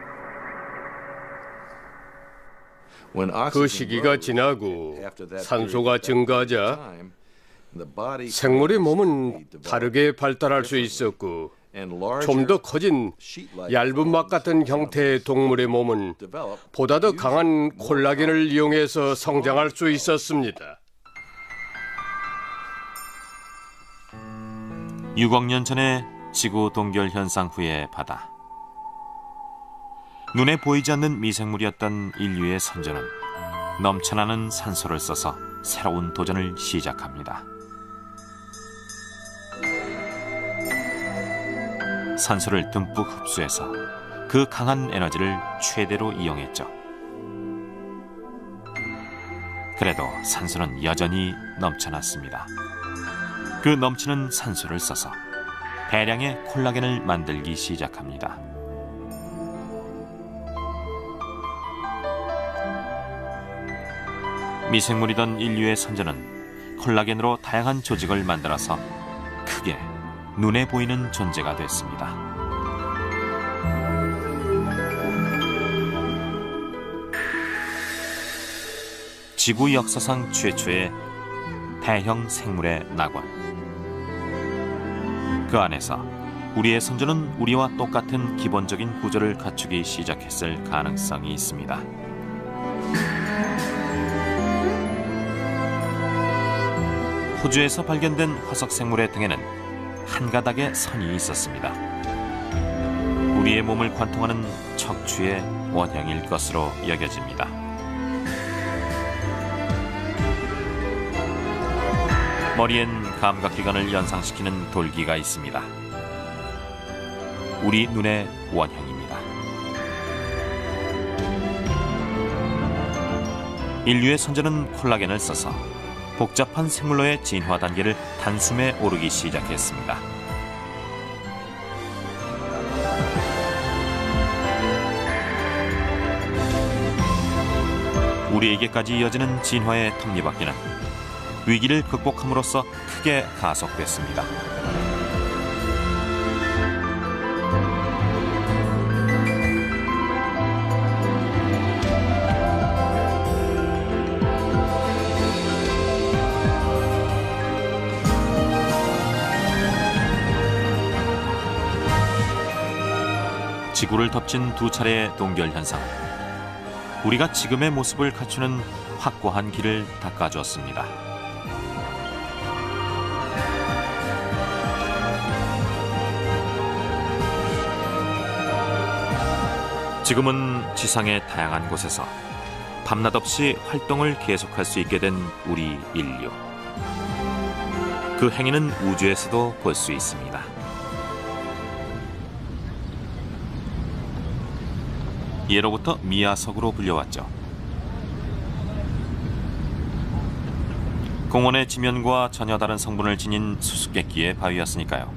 그 시기가 지나고 산소가 증가하자 생물의 몸은 다르게 발달할 수 있었고 좀 더 커진 얇은 막 같은 형태의 동물의 몸은 보다 더 강한 콜라겐을 이용해서 성장할 수 있었습니다. 6억 년 전의 지구 동결 현상 후의 바다. 눈에 보이지 않는 미생물이었던 인류의 선조는 넘쳐나는 산소를 써서 새로운 도전을 시작합니다. 산소를 듬뿍 흡수해서 그 강한 에너지를 최대로 이용했죠. 그래도 산소는 여전히 넘쳐났습니다. 그 넘치는 산소를 써서 대량의 콜라겐을 만들기 시작합니다. 미생물이던 인류의 선조는 콜라겐으로 다양한 조직을 만들어서 크게 눈에 보이는 존재가 됐습니다. 지구 역사상 최초의 대형 생물의 낙원. 그 안에서 우리의 선조는 우리와 똑같은 기본적인 구조를 갖추기 시작했을 가능성이 있습니다. 호주에서 발견된 화석 생물의 등에는 한 가닥의 선이 있었습니다. 우리의 몸을 관통하는 척추의 원형일 것으로 여겨집니다. 머리엔 감각기관을 연상시키는 돌기가 있습니다. 우리 눈의 원형입니다. 인류의 선조는 콜라겐을 써서 복잡한 생물로의 진화 단계를 단숨에 오르기 시작했습니다. 우리에게까지 이어지는 진화의 톱니바퀴는 위기를 극복함으로써 크게 가속됐습니다. 지구를 덮친 두 차례의 동결 현상. 우리가 지금의 모습을 갖추는 확고한 길을 닦아주었습니다. 지금은 지상의 다양한 곳에서 밤낮 없이 활동을 계속할 수 있게 된 우리 인류. 그 행위는 우주에서도 볼 수 있습니다. 예로부터 미아석으로 불려왔죠. 공원의 지면과 전혀 다른 성분을 지닌 수수께끼의 바위였으니까요.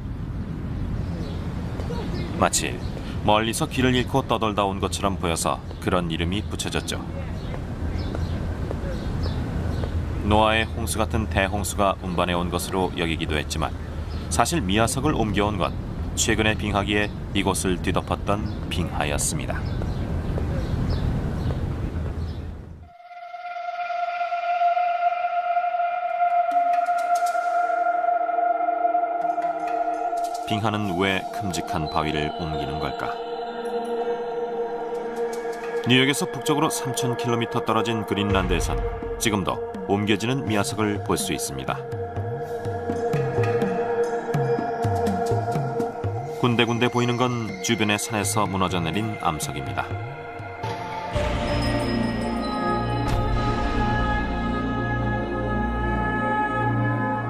마치 멀리서 길을 잃고 떠돌다 온 것처럼 보여서 그런 이름이 붙여졌죠. 노아의 홍수 같은 대홍수가 운반해온 것으로 여기기도 했지만 사실 미아석을 옮겨온 건 최근의 빙하기에 이곳을 뒤덮었던 빙하였습니다. 빙하는 왜 큼직한 바위를 옮기는 걸까? 뉴욕에서 북쪽으로 3,000km 떨어진 그린란드에선 지금도 옮겨지는 미아석을 볼 수 있습니다. 군데군데 보이는 건 주변의 산에서 무너져 내린 암석입니다.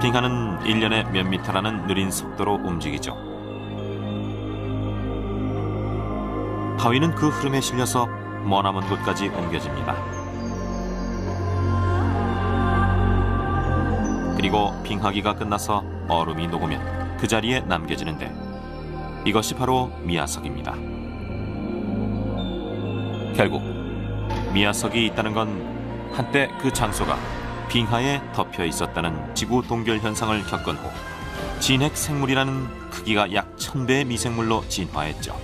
빙하는 1년에 몇 미터라는 느린 속도로 움직이죠. 바위는 그 흐름에 실려서 머나먼 곳까지 옮겨집니다. 그리고 빙하기가 끝나서 얼음이 녹으면 그 자리에 남겨지는데 이것이 바로 미아석입니다. 결국 미아석이 있다는 건 한때 그 장소가 빙하에 덮여 있었다는 지구 동결 현상을 겪은 후 진핵 생물이라는 크기가 약 1000배의 미생물로 진화했죠.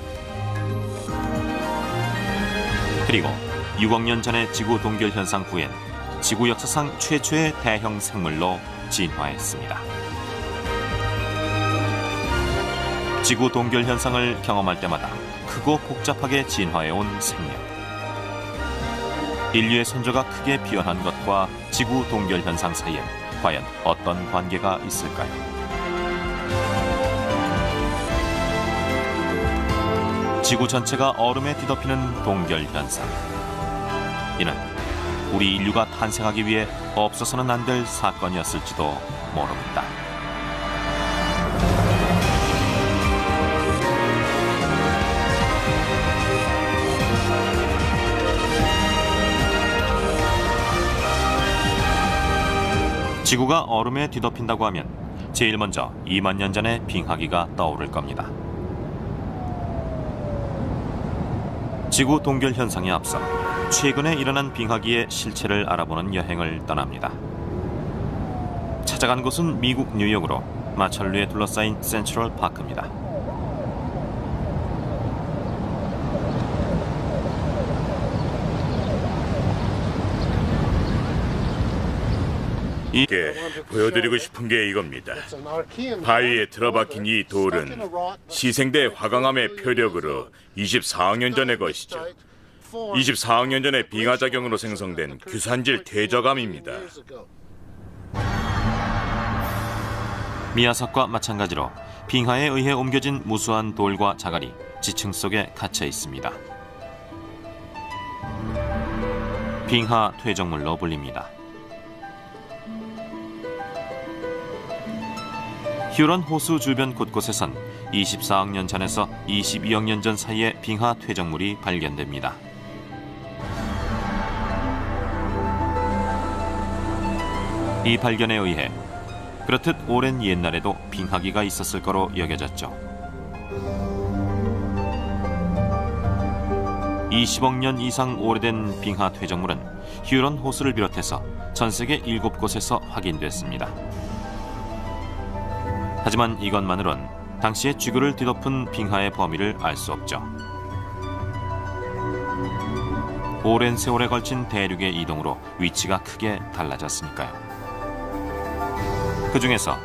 그리고 6억 년 전의 지구 동결 현상 후엔 지구 역사상 최초의 대형 생물로 진화했습니다. 지구 동결 현상을 경험할 때마다 크고 복잡하게 진화해온 생명. 인류의 선조가 크게 변한 것과 지구 동결 현상 사이엔 과연 어떤 관계가 있을까요? 지구 전체가 얼음에 뒤덮이는 동결 현상. 이는 우리 인류가 탄생하기 위해 없어서는 안 될 사건이었을지도 모릅니다. 지구가 얼음에 뒤덮인다고 하면 제일 먼저 2만 년 전의 빙하기가 떠오를 겁니다. 지구 동결 현상에 앞서 최근에 일어난 빙하기의 실체를 알아보는 여행을 떠납니다. 찾아간 곳은 미국 뉴욕으로 마천루에 둘러싸인 센트럴 파크입니다. 이게 보여드리고 싶은 게 이겁니다. 바위에 들어박힌 이 돌은 시생대 화강암의 표력으로 24억 년 전의 것이죠. 24억 년 전의 빙하작용으로 생성된 규산질 퇴적암입니다. 미아석과 마찬가지로 빙하에 의해 옮겨진 무수한 돌과 자갈이 지층 속에 갇혀 있습니다. 빙하 퇴적물로 불립니다. 휴런 호수 주변 곳곳에선 24억 년 전에서 22억 년 전 사이에 빙하 퇴적물이 발견됩니다. 이 발견에 의해 그렇듯 오랜 옛날에도 빙하기가 있었을 거로 여겨졌죠. 20억 년 이상 오래된 빙하 퇴적물은 휴런 호수를 비롯해서 전 세계 7곳에서 확인됐습니다. 하지만 이것만으론 당시의 지구를 뒤덮은 빙하의 범위를 알 수 없죠. 오랜 세월에 걸친 대륙의 이동으로 위치가 크게 달라졌으니까요. 그 중에서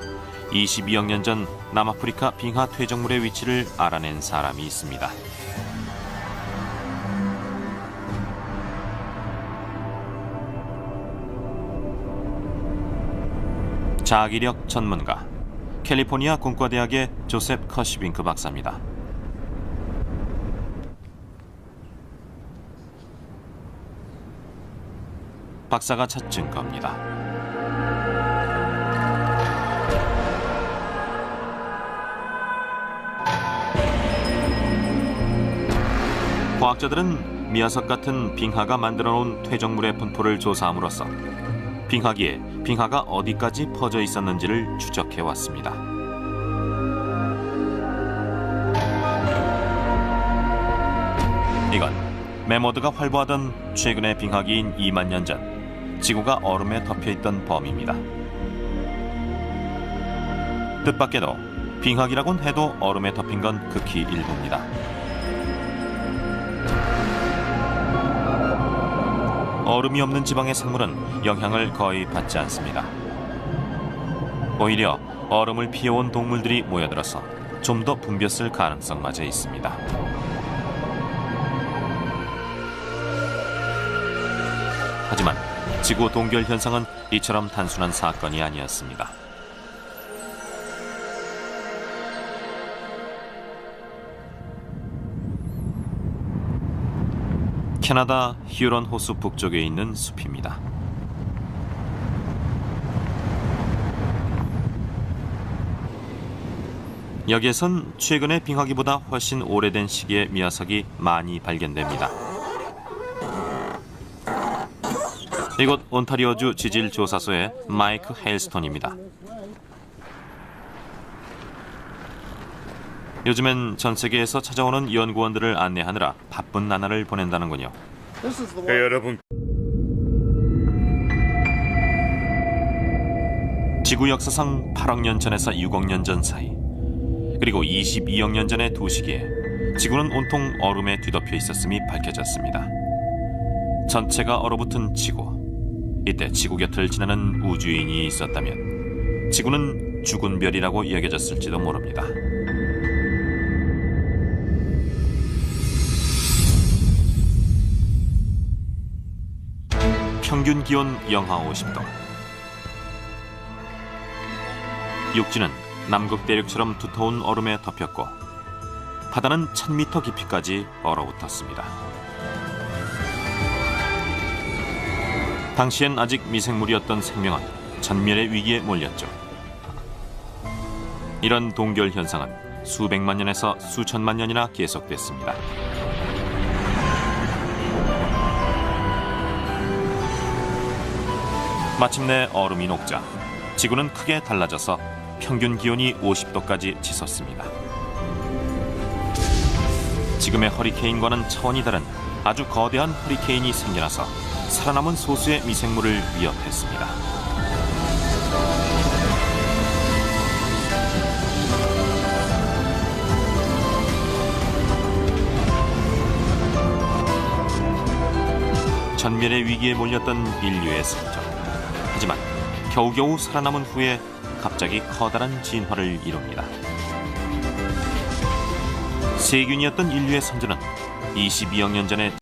22억 년 전 남아프리카 빙하 퇴적물의 위치를 알아낸 사람이 있습니다. 자기력 전문가, 캘리포니아 공과대학의 조셉 커시빙크 박사입니다. 박사가 찾은 증거입니다. 과학자들은 미아석 같은 빙하가 만들어 놓은 퇴적물의 분포를 조사함으로써 빙하기에 빙하가 어디까지 퍼져 있었는지를 추적해 왔습니다. 이건 매머드가 활보하던 최근의 빙하기인 2만 년 전 지구가 얼음에 덮여있던 범위입니다. 뜻밖에도 빙하기라곤 해도 얼음에 덮인 건 극히 일부입니다. 얼음이 없는 지방의 생물은 영향을 거의 받지 않습니다. 오히려 얼음을 피해온 동물들이 모여들어서 좀 더 붐볐을 가능성마저 있습니다. 하지만 지구 동결 현상은 이처럼 단순한 사건이 아니었습니다. 캐나다 휴런 호수 북쪽에 있는 숲입니다. 여기에선 최근의 빙하기보다 훨씬 오래된 시기의 미화석이 많이 발견됩니다. 이곳 온타리오주 지질조사소의 마이크 헤일스톤입니다. 요즘엔 전 세계에서 찾아오는 연구원들을 안내하느라 바쁜 나날을 보낸다는군요. 여러분, 지구 역사상 8억 년 전에서 6억 년 전 사이, 그리고 22억 년 전의 두 시기에 지구는 온통 얼음에 뒤덮여 있었음이 밝혀졌습니다. 전체가 얼어붙은 지구. 이때 지구 곁을 지나는 우주인이 있었다면 지구는 죽은 별이라고 여겨졌을지도 모릅니다. 평균 기온 영하 50도. 육지는 남극 대륙처럼 두터운 얼음에 덮였고 바다는 1000m 깊이까지 얼어붙었습니다. 당시엔 아직 미생물이었던 생명은 전멸의 위기에 몰렸죠. 이런 동결 현상은 수백만 년에서 수천만 년이나 계속됐습니다. 마침내 얼음이 녹자 지구는 크게 달라져서 평균 기온이 50도까지 치솟습니다. 지금의 허리케인과는 차원이 다른 아주 거대한 허리케인이 생겨나서 살아남은 소수의 미생물을 위협했습니다. 전멸의 위기에 몰렸던 인류의 성적. 하지만 겨우겨우 살아남은 후에 갑자기 커다란 진화를 이룹니다. 세균이었던 인류의 선조는 22억 년 전에